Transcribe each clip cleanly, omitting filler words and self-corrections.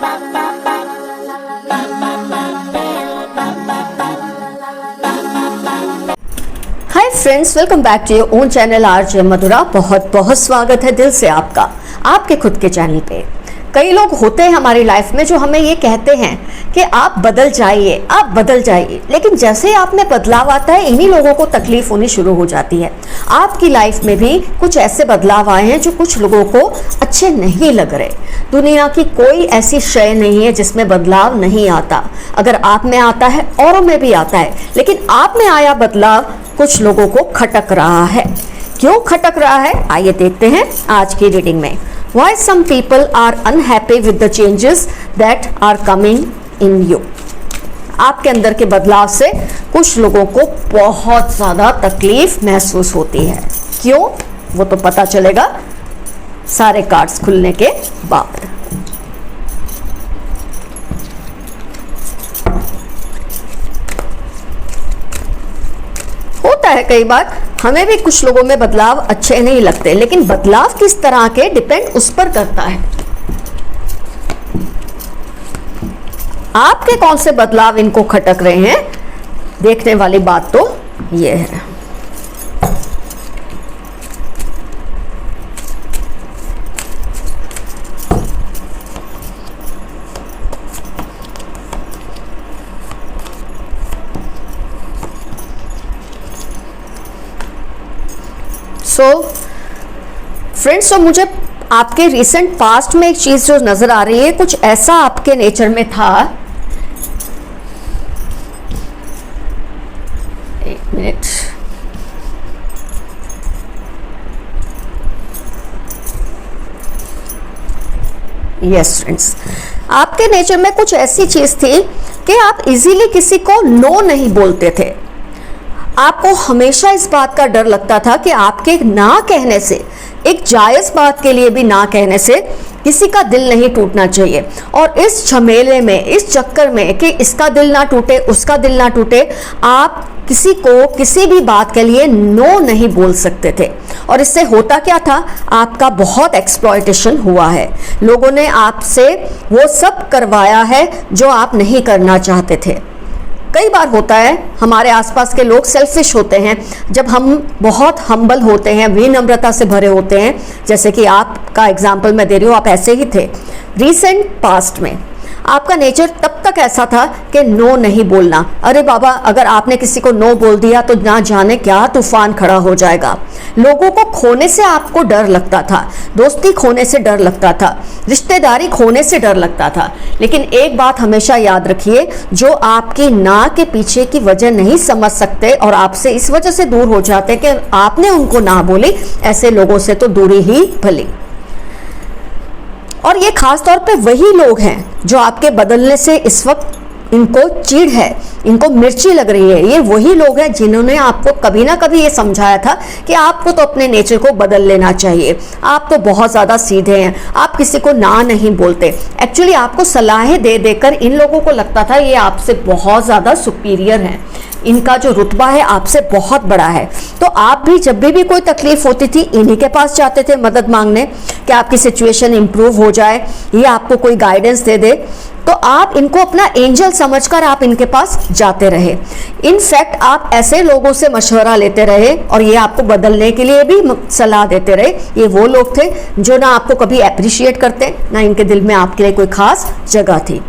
Hi friends, welcome back to your own channel RJ Madhura. बहुत बहुत स्वागत है दिल से आपका आपके खुद के चैनल पे। कई लोग होते हैं हमारी लाइफ में जो हमें ये कहते हैं कि आप बदल जाइए, आप बदल जाइए, लेकिन जैसे आप में बदलाव आता है इन्हीं लोगों को तकलीफ होनी शुरू हो जाती है। आपकी लाइफ में भी कुछ ऐसे बदलाव आए हैं जो कुछ लोगों को अच्छे नहीं लग रहे। दुनिया की कोई ऐसी शय नहीं है जिसमें बदलाव नहीं आता। अगर आप में आता है औरों में भी आता है, लेकिन आप में आया बदलाव कुछ लोगों को खटक रहा है। क्यों खटक रहा है, आइए देखते हैं आज की रीडिंग में। Why some people are unhappy with the changes that are coming in you? आपके अंदर के बदलाव से कुछ लोगों को बहुत ज़्यादा तकलीफ महसूस होती है। क्यों, वो तो पता चलेगा सारे कार्ड्स खुलने के बाद। होता है कई बार हमें भी कुछ लोगों में बदलाव अच्छे नहीं लगते, लेकिन बदलाव किस तरह के डिपेंड उस पर करता है। आपके कौन से बदलाव इनको खटक रहे हैं, देखने वाली बात तो ये है। फ्रेंड्स, तो मुझे आपके रिसेंट पास्ट में एक चीज जो नजर आ रही है, कुछ ऐसा आपके नेचर में था। एक मिनट, यस फ्रेंड्स, आपके नेचर में कुछ ऐसी चीज थी कि आप इजीली किसी को नो नहीं बोलते थे। आपको हमेशा इस बात का डर लगता था कि आपके ना कहने से, एक जायज़ बात के लिए भी ना कहने से किसी का दिल नहीं टूटना चाहिए। और इस झमेले में, इस चक्कर में कि इसका दिल ना टूटे, उसका दिल ना टूटे, आप किसी को किसी भी बात के लिए नो नहीं बोल सकते थे। और इससे होता क्या था, आपका बहुत एक्सप्लॉयटेशन हुआ है। लोगों ने आपसे वो सब करवाया है जो आप नहीं करना चाहते थे। कई बार होता है हमारे आसपास के लोग सेल्फिश होते हैं। जब हम बहुत हम्बल होते हैं, विनम्रता से भरे होते हैं, जैसे कि आपका एग्जाम्पल मैं दे रही हूँ, आप ऐसे ही थे रिसेंट पास्ट में। आपका नेचर तब तक ऐसा था कि नो नहीं बोलना। अरे बाबा, अगर आपने किसी को नो बोल दिया तो ना जाने क्या तूफान खड़ा हो जाएगा। लोगों को खोने से आपको डर लगता था, दोस्ती खोने से डर लगता था, रिश्तेदारी खोने से डर लगता था। लेकिन एक बात हमेशा याद रखिए, जो आपकी ना के पीछे की वजह नहीं समझ सकते और आपसे इस वजह से दूर हो जाते कि आपने उनको ना बोली, ऐसे लोगों से तो दूरी ही भली। और ये खास तौर पे वही लोग हैं जो आपके बदलने से इस वक्त इनको चिढ़ है, इनको मिर्ची लग रही है। ये वही लोग हैं जिन्होंने आपको कभी ना कभी ये समझाया था कि आपको तो अपने नेचर को बदल लेना चाहिए, आप तो बहुत ज़्यादा सीधे हैं, आप किसी को ना नहीं बोलते। एक्चुअली आपको सलाहें दे देकर इन लोगों को लगता था ये आपसे बहुत ज़्यादा सुपीरियर हैं, इनका जो रुतबा है आपसे बहुत बड़ा है। तो आप भी जब भी कोई तकलीफ होती थी इन्हीं के पास जाते थे मदद मांगने कि आपकी सिचुएशन इंप्रूव हो जाए, ये आपको कोई गाइडेंस दे दे। तो आप इनको अपना एंजल समझकर आप इनके पास जाते रहे। इनफैक्ट आप ऐसे लोगों से मशवरा लेते रहे और ये आपको बदलने के लिए भी सलाह देते रहे। ये वो लोग थे जो ना आपको कभी अप्रिशिएट करते, ना इनके दिल में आपके लिए कोई खास जगह थी।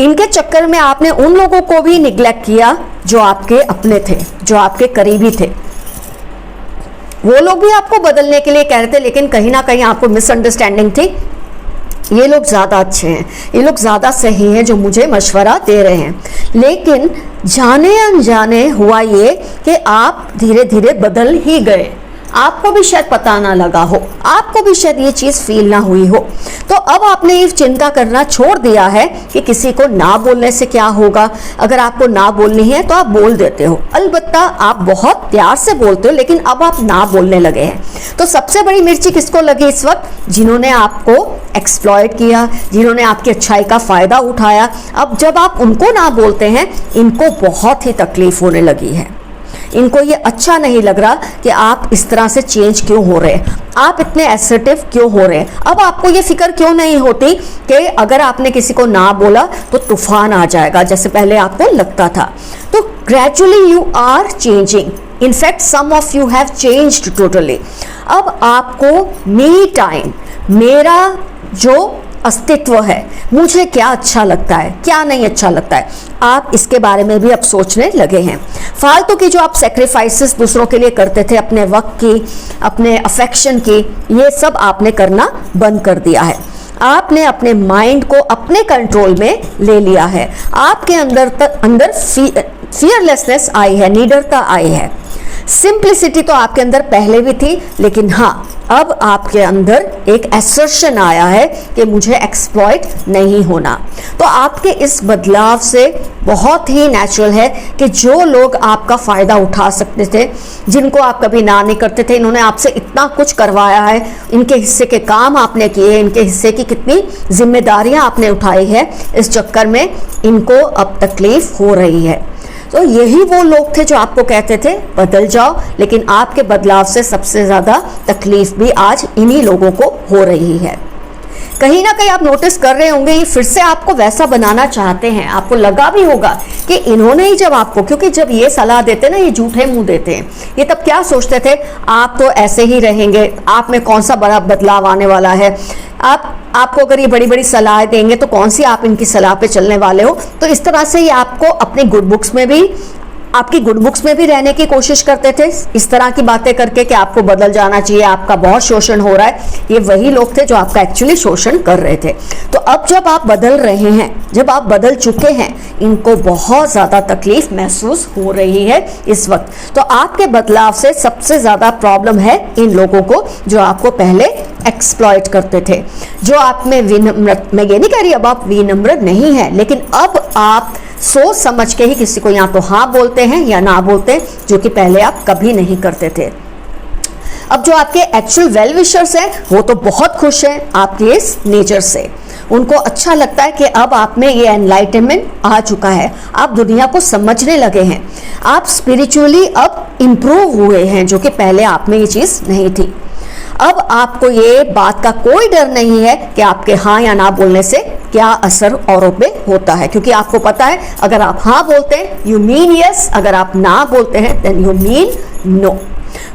इनके चक्कर में आपने उन लोगों को भी निग्लेक्ट किया जो आपके अपने थे, जो आपके करीबी थे। वो लोग भी आपको बदलने के लिए कह रहे थे, लेकिन कहीं ना कहीं आपको मिसअंडरस्टैंडिंग थी। ये लोग ज़्यादा अच्छे हैं, ये लोग ज़्यादा सही हैं जो मुझे मशवरा दे रहे हैं। लेकिन जाने अनजाने हुआ ये कि आप धीरे धीरे बदल ही गए। आपको भी शायद पता ना लगा हो, आपको भी शायद ये चीज़ फील ना हुई हो। तो अब आपने ये चिंता करना छोड़ दिया है कि किसी को ना बोलने से क्या होगा। अगर आपको ना बोलनी है तो आप बोल देते हो, अलबत्ता आप बहुत प्यार से बोलते हो, लेकिन अब आप ना बोलने लगे हैं। तो सबसे बड़ी मिर्ची किसको लगी इस वक्त? जिन्होंने आपको एक्सप्लॉइट किया, जिन्होंने आपकी अच्छाई का फ़ायदा उठाया। अब जब आप उनको ना बोलते हैं, इनको बहुत ही तकलीफ होने लगी है। इनको ये अच्छा नहीं लग रहा कि आप इस तरह से चेंज क्यों हो रहे हैं, आप इतने असर्टिव क्यों हो रहे हैं। अब आपको ये फिक्र क्यों नहीं होती कि अगर आपने किसी को ना बोला तो तूफान आ जाएगा, जैसे पहले आपको लगता था। तो gradually you are changing, in fact some of you have changed totally. अब आपको मी टाइम, मेरा जो अस्तित्व है, मुझे क्या अच्छा लगता है, क्या नहीं अच्छा लगता है, आप इसके बारे में भी अब सोचने लगे हैं। फालतू की जो आप सेक्रीफाइसेस दूसरों के लिए करते थे, अपने वक्त की, अपने अफेक्शन की, ये सब आपने करना बंद कर दिया है। आपने अपने माइंड को अपने कंट्रोल में ले लिया है। आपके अंदर फियरलेसनेस आई है, निडरता आई है। सिंप्लिसिटी तो आपके अंदर पहले भी थी, लेकिन हाँ, अब आपके अंदर एक असर्शन आया है कि मुझे एक्सप्लॉइट नहीं होना। तो आपके इस बदलाव से बहुत ही नेचुरल है कि जो लोग आपका फ़ायदा उठा सकते थे, जिनको आप कभी ना नहीं करते थे, इन्होंने आपसे इतना कुछ करवाया है, इनके हिस्से के काम आपने किए, इनके हिस्से की कितनी जिम्मेदारियां आपने उठाई है, इस चक्कर में इनको अब तकलीफ हो रही है। तो यही वो लोग थे जो आपको कहते थे बदल जाओ, लेकिन आपके बदलाव से सबसे ज़्यादा तकलीफ भी आज इन्हीं लोगों को हो रही है। कहीं ना कहीं आप नोटिस कर रहे होंगे, ये फिर से आपको वैसा बनाना चाहते हैं। आपको लगा भी होगा कि इन्होंने ही जब आपको, क्योंकि जब ये सलाह देते ना, ये झूठे मुंह देते हैं, ये तब क्या सोचते थे, आप तो ऐसे ही रहेंगे, आप में कौन सा बड़ा बदलाव आने वाला है, आपको अगर ये बड़ी बड़ी सलाह देंगे तो कौन सी आप इनकी सलाह पे चलने वाले हो। तो इस तरह से ये आपको अपने गुड बुक्स में भी, आपकी गुड बुक्स में भी रहने की कोशिश करते थे, इस तरह की बातें करके कि आपको बदल जाना चाहिए, आपका बहुत शोषण हो रहा है। ये वही लोग थे जो आपका एक्चुअली शोषण कर रहे थे। तो अब जब आप बदल रहे हैं, जब आप बदल चुके हैं, इनको बहुत ज़्यादा तकलीफ महसूस हो रही है इस वक्त। तो आपके बदलाव से सबसे ज़्यादा प्रॉब्लम है इन लोगों को जो आपको पहले एक्सप्लॉइट करते थे, जो आप में विनम्र, मैं ये नहीं कह रही अब आप विनम्र नहीं है, लेकिन अब आप सोच समझ के ही किसी को या तो हाँ बोलते हैं या ना बोलते हैं, जो कि पहले आप कभी नहीं करते थे। अब जो आपके एक्चुअल वेल विशर्स हैं, वो तो बहुत खुश हैं आपके इस नेचर से। उनको अच्छा लगता है कि अब आप में ये एनलाइटनमेंट आ चुका है, आप दुनिया को समझने लगे हैं, आप स्पिरिचुअली अब इम्प्रूव हुए हैं, जो कि पहले आप में ये चीज़ नहीं थी। अब आपको ये बात का कोई डर नहीं है कि आपके हाँ या ना बोलने से क्या असर औरों पे होता है, क्योंकि आपको पता है अगर आप हाँ बोलते हैं यू मीन यस, अगर आप ना बोलते हैं देन यू मीन नो।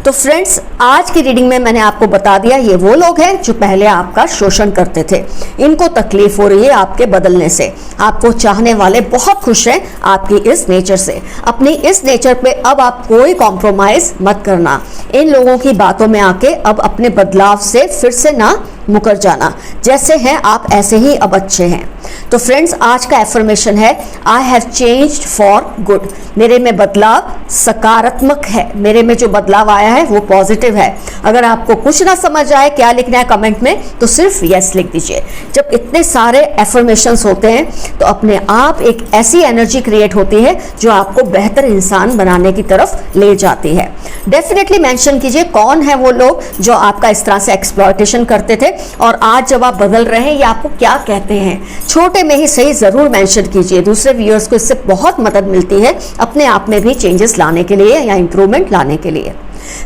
तो फ्रेंड्स, आज की रीडिंग में मैंने आपको बता दिया, ये वो लोग हैं जो पहले आपका शोषण करते थे, इनको तकलीफ हो रही है आपके बदलने से। आपको चाहने वाले बहुत खुश हैं आपकी इस नेचर से। अपनी इस नेचर पे अब आप कोई कॉम्प्रोमाइज मत करना। इन लोगों की बातों में आके अब अपने बदलाव से फिर से ना मुकर जाना। जैसे हैं आप ऐसे ही अब अच्छे हैं। तो फ्रेंड्स, आज का एफर्मेशन है I have changed for good. मेरे में बदलाव सकारात्मक है, मेरे में जो बदलाव आया है वो पॉजिटिव है। अगर आपको कुछ ना समझ आए क्या लिखना है कमेंट में, तो सिर्फ यस लिख दीजिए। जब इतने सारे एफर्मेशंस होते हैं तो अपने आप एक ऐसी एनर्जी क्रिएट होती है जो आपको बेहतर इंसान बनाने की तरफ ले जाती है। डेफिनेटली मेंशन कीजिए कौन है वो लोग जो आपका इस तरह से एक्सप्लॉयटेशन करते थे, और आज जब आप बदल रहे हैं ये आपको क्या कहते हैं। छोटे में ही सही जरूर मेंशन कीजिए, दूसरे व्यूअर्स को इससे बहुत मदद मिलती है अपने आप में भी चेंजेस लाने के लिए या इंप्रूवमेंट लाने के लिए।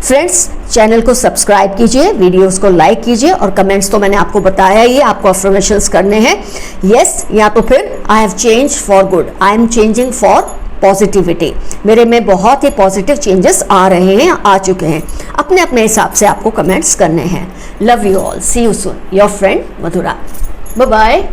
फ्रेंड्स, चैनल को सब्सक्राइब कीजिए, वीडियोस को लाइक कीजिए, और कमेंट्स तो मैंने आपको बताया ही, आपको अफर्मेशंस करने हैं यस या तो फिर I have changed for good, I am changing for positivity. मेरे में बहुत ही पॉजिटिव चेंजेस आ रहे हैं, आ चुके हैं। अपने अपने हिसाब से आपको कमेंट्स करने हैं। Love you all, see you soon, your friend Madhura. Bye bye.